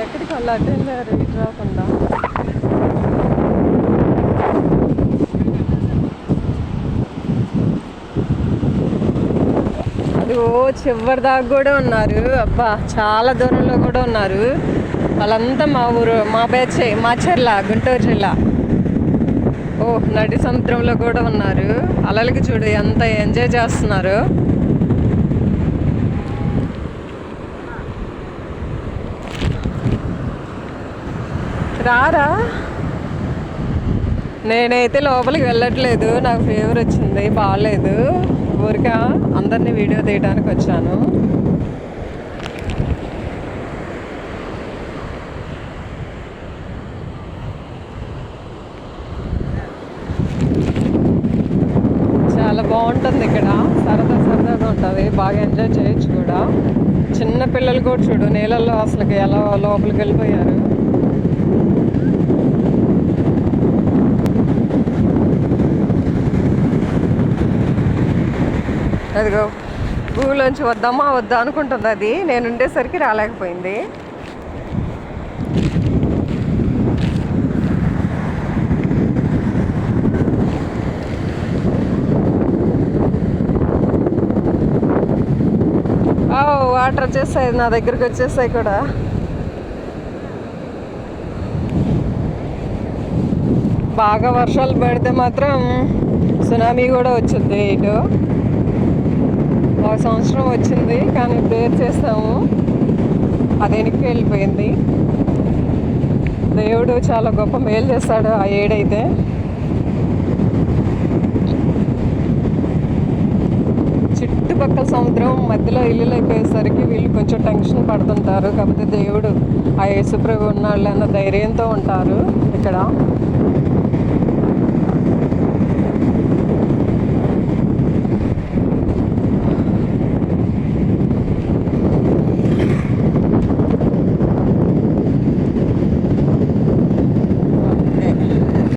ఎక్కడికి వాళ్ళు అటు వెళ్ళారు ఇటు రాకుండా. అది చివరి దాకా కూడా ఉన్నారు. అబ్బా చాలా దూరంలో కూడా ఉన్నారు. వాళ్ళంతా మా ఊరు, మా బ్యాచ్, మా చెర్ల, గుంటూరు జిల్లా. నడి సముద్రంలో కూడా ఉన్నారు. అలలకి చూడు ఎంత ఎంజాయ్ చేస్తున్నారు. రారా, నేనైతే లోపలికి వెళ్ళట్లేదు. నాకు ఫీవర్ వచ్చింది, బాగాలేదు. ఊరికే అందరినీ వీడియో తీయడానికి వచ్చాను. చాలా బాగుంటుంది ఇక్కడ, సరదాగా ఉంటుంది, బాగా ఎంజాయ్ చేయొచ్చు కూడా. చిన్న పిల్లలు కూడా చూడు నీళ్ళల్లో అసలుకి ఎలా లోపలికి వెళ్ళిపోయారు. అదిగో ఊళ్ళోంచి వద్దా అనుకుంటుంది అది. నేను ఉండేసరికి రాలేకపోయింది. వాటర్ వచ్చేసాయి, నా దగ్గరికి వచ్చేసాయి కూడా. బాగా వర్షాలు పడితే మాత్రం సునామీ కూడా వచ్చింది ఇటు. ఒక సంవత్సరం వచ్చింది కానీ ప్రేయర్ చేస్తాము, అది వెనక్కి వెళ్ళిపోయింది. దేవుడు చాలా గొప్ప మేలు చేస్తాడు ఆ ఏడైతే. చుట్టుపక్కల సముద్రం మధ్యలో ఇల్లులు అయిపోయేసరికి వీళ్ళు కొంచెం టెన్షన్ పడుతుంటారు. కాకపోతే దేవుడు ఆ యేసుప్రభు ఉన్నాళ్ళు అన్న ధైర్యంతో ఉంటారు ఇక్కడ.